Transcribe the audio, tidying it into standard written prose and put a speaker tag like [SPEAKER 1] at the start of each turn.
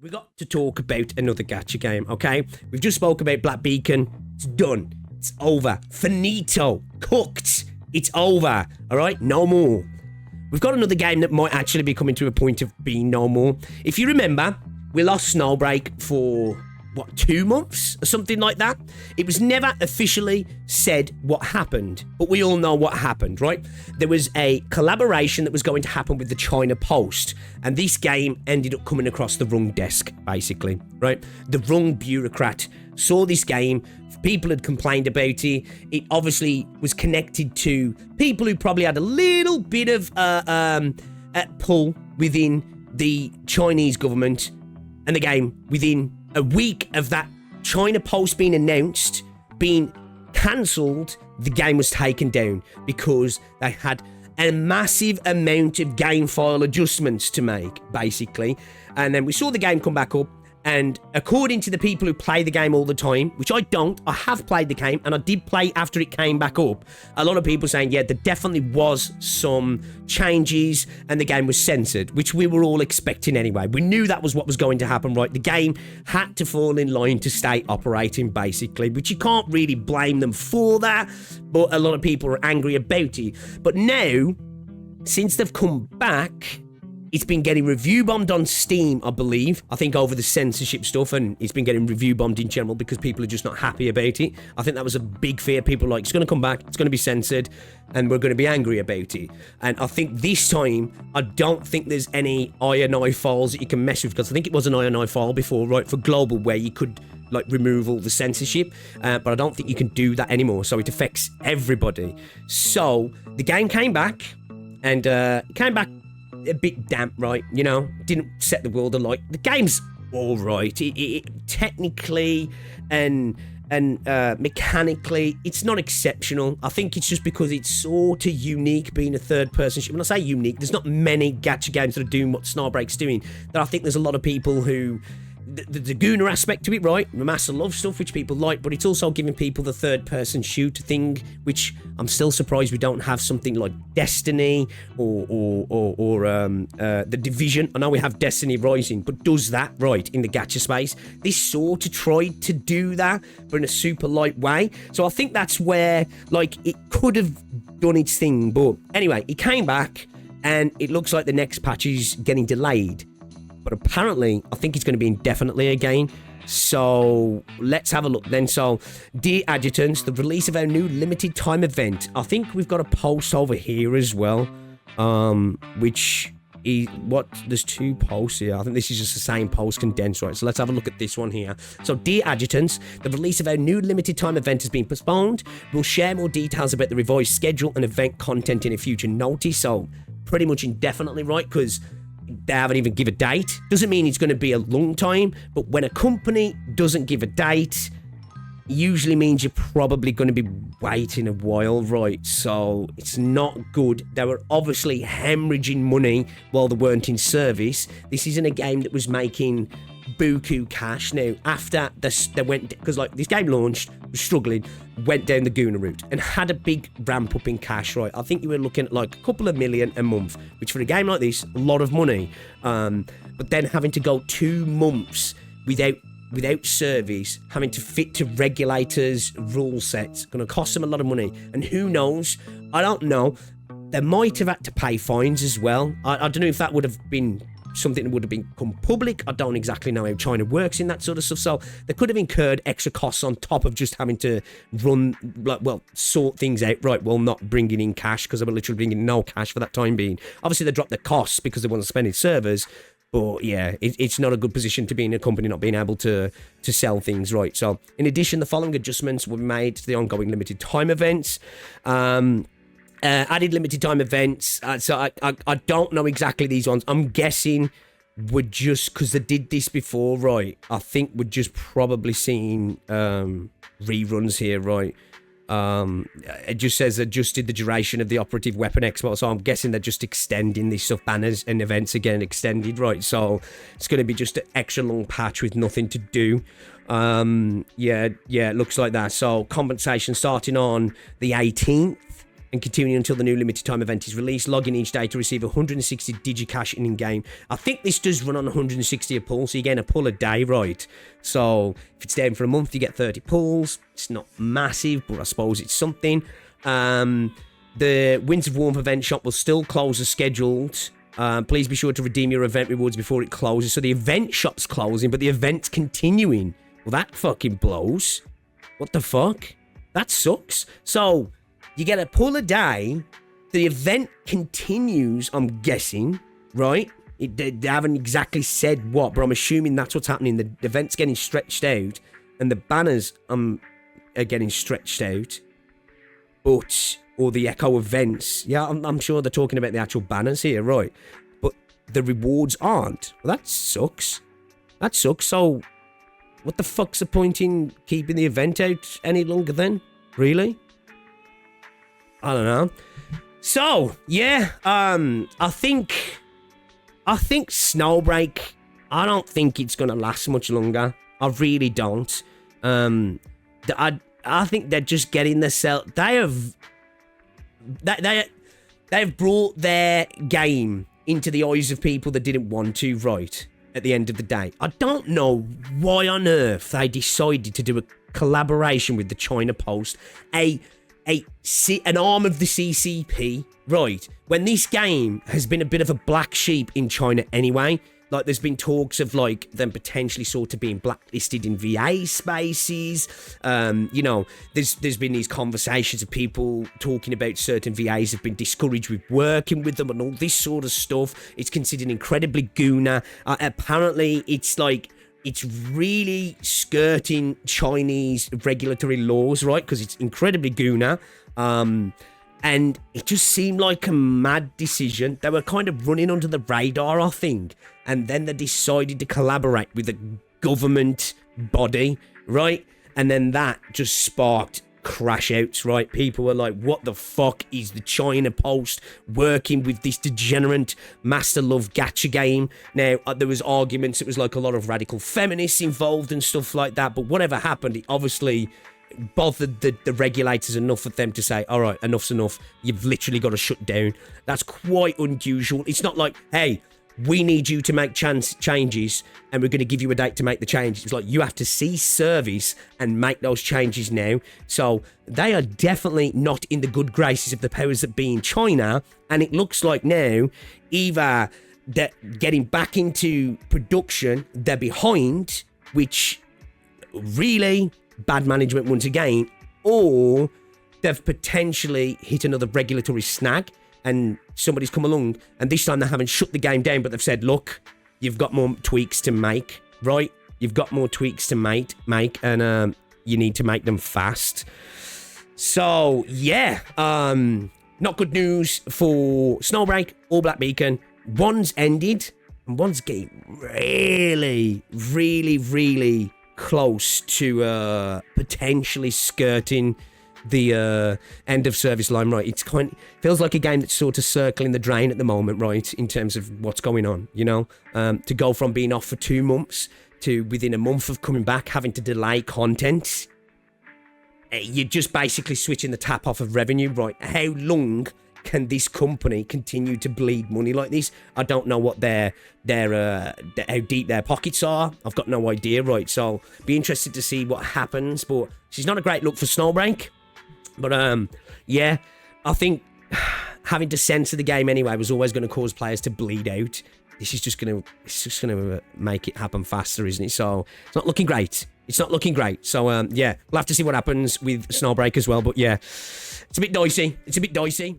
[SPEAKER 1] We got to talk about another gacha game, okay? We've just spoke about Black Beacon. It's done. It's over. Finito. Cooked. It's over. All right? No more. We've got another game that might actually be coming to a point of being no more. If you remember, we lost Snowbreak for, 2 months? Or something like that? It was never officially said what happened, but we all know what happened, right? There was a collaboration that was going to happen with the China Post, and this game ended up coming across the wrong desk, basically, right? The wrong bureaucrat saw this game. People had complained about it. It obviously was connected to people who probably had a little bit of pull within the Chinese government, and the game, within a week of that China Post being announced, being cancelled, the game was taken down because they had a massive amount of game file adjustments to make, basically. And then we saw the game come back up, and according to the people who play the game all the time, which I don't, I have played the game, and I did play after it came back up, a lot of people saying, yeah, there definitely was some changes, and the game was censored, which we were all expecting anyway. We knew that was what was going to happen, right? The game had to fall in line to stay operating, basically, which you can't really blame them for that, but a lot of people are angry about it. But now, since they've come back, it's been getting review bombed on Steam, I believe. I think over the censorship stuff, and it's been getting review bombed in general because people are just not happy about it. I think that was a big fear. People were like, it's going to come back, it's going to be censored, and we're going to be angry about it. And I think this time, I don't think there's any INI files that you can mess with, because I think it was an INI file before, right, for global, where you could like remove all the censorship, but I don't think you can do that anymore, so it affects everybody. So the game came back, and came back a bit damp, right? You know, didn't set the world alight. The game's all right. It technically and mechanically, it's not exceptional. I think it's just because it's sort of unique being a third-person shooter. When I say unique, there's not many gacha games that are doing what Snowbreak's doing. That I think there's a lot of people who the Gooner aspect to it, right? Ramassa love stuff, which people like, but it's also giving people the third-person shooter thing, which I'm still surprised we don't have something like Destiny or The Division. I know we have Destiny Rising, but does that right in the gacha space. This sort of tried to do that, but in a super light way. So I think that's where, like, it could have done its thing. But anyway, it came back, and it looks like the next patch is getting delayed. But apparently, I think it's going to be indefinitely again. So let's have a look then. So, dear adjutants, the release of our new limited time event. I think we've got a post over here as well. Which is what? There's 2 posts here. I think this is just the same post condensed, right? So let's have a look at this one here. So, dear adjutants, the release of our new limited time event has been postponed. We'll share more details about the revised schedule and event content in a future notice. So, pretty much indefinitely, right? Because they haven't even give a date. Doesn't mean it's going to be a long time, but when a company doesn't give a date, usually means you're probably going to be waiting a while, right? So it's not good. They were obviously hemorrhaging money while they weren't in service. This isn't a game that was making buku cash. Now, after they went, because like this game launched, was struggling, went down the Guna route and had a big ramp up in cash, right? I think you were looking at like a couple of million a month, which for a game like this, a lot of money. But then having to go 2 months without service, having to fit to regulators' rule sets, going to cost them a lot of money. And who knows? I don't know. They might have had to pay fines as well. I don't know if that would have been something that would have become public. I don't exactly know how China works in that sort of stuff. So they could have incurred extra costs on top of just having to sort things out, right? Well, not bringing in cash, because they were literally bringing no cash for that time being. Obviously, they dropped the costs because they want to spend in servers. But yeah, it's not a good position to be in, a company not being able to sell things, right? So in addition, the following adjustments were made to the ongoing limited time events. Added limited time events. So I don't know exactly these ones. I'm guessing we're just, because they did this before, right? I think we're just probably seeing reruns here, right? It just says adjusted the duration of the operative weapon export, so I'm guessing they're just extending these stuff, banners and events again extended, right? So it's going to be just an extra long patch with nothing to do. Yeah, it looks like that. So compensation starting on the 18th. and continuing until the new limited time event is released. Log in each day to receive 160 digicash in-game. I think this does run on 160 a pull, so you get a pull a day, right? So if it's down for a month, you get 30 pulls. It's not massive, but I suppose it's something. The Winds of Warmth event shop will still close as scheduled. Please be sure to redeem your event rewards before it closes. So the event shop's closing, but the event's continuing. Well, that fucking blows. What the fuck? That sucks. So you get a pull a day. The event continues, I'm guessing, right? They haven't exactly said what, but I'm assuming that's what's happening. The event's getting stretched out, and the banners are getting stretched out. Or the Echo events. Yeah, I'm sure they're talking about the actual banners here, right? But the rewards aren't. Well, that sucks. That sucks. So, what the fuck's the point in keeping the event out any longer then? Really? I don't know. So, yeah, I think Snowbreak, I don't think it's gonna last much longer. I really don't. I think they're just getting themselves. They've brought their game into the eyes of people that didn't want to, right? At the end of the day, I don't know why on earth they decided to do a collaboration with the China Post, an arm of the CCP, right? When this game has been a bit of a black sheep in China anyway. Like, there's been talks of, like, them potentially sort of being blacklisted in VA spaces. You know, there's been these conversations of people talking about certain VAs have been discouraged with working with them and all this sort of stuff. It's considered incredibly gooner. Apparently, it's really skirting Chinese regulatory laws, right? Because it's incredibly gooner. And it just seemed like a mad decision. They were kind of running under the radar, I think. And then they decided to collaborate with a government body, right? And then that just sparked crash outs, right? People were like, what the fuck is the China Post working with this degenerate Master Love gacha game? Now, there was arguments. It was like a lot of radical feminists involved and stuff like that. But whatever happened, it obviously bothered the regulators enough for them to say, all right, enough's enough. You've literally got to shut down. That's quite unusual. It's not like, hey, we need you to make changes and we're going to give you a date to make the changes. It's like, you have to cease service and make those changes now. So they are definitely not in the good graces of the powers that be in China. And it looks like now, either they're getting back into production, they're behind, which really bad management once again, or they've potentially hit another regulatory snag and somebody's come along and this time they haven't shut the game down, but they've said, look, you've got more tweaks to make, right? You've got more tweaks to make and you need to make them fast. So yeah, not good news for Snowbreak or Black Beacon. One's ended and one's getting really, really, really close to potentially skirting the end of service line, right? It's feels like a game that's sort of circling the drain at the moment, right? In terms of what's going on, you know, to go from being off for 2 months to within a month of coming back, having to delay content. You're just basically switching the tap off of revenue, right? How long can this company continue to bleed money like this? I don't know what how deep their pockets are. I've got no idea, right? So be interested to see what happens. But she's not a great look for Snowbreak. But yeah, I think having to censor the game anyway was always going to cause players to bleed out. This is just going to make it happen faster, isn't it? So it's not looking great. It's not looking great. So yeah, we'll have to see what happens with Snowbreak as well. But yeah, it's a bit dicey.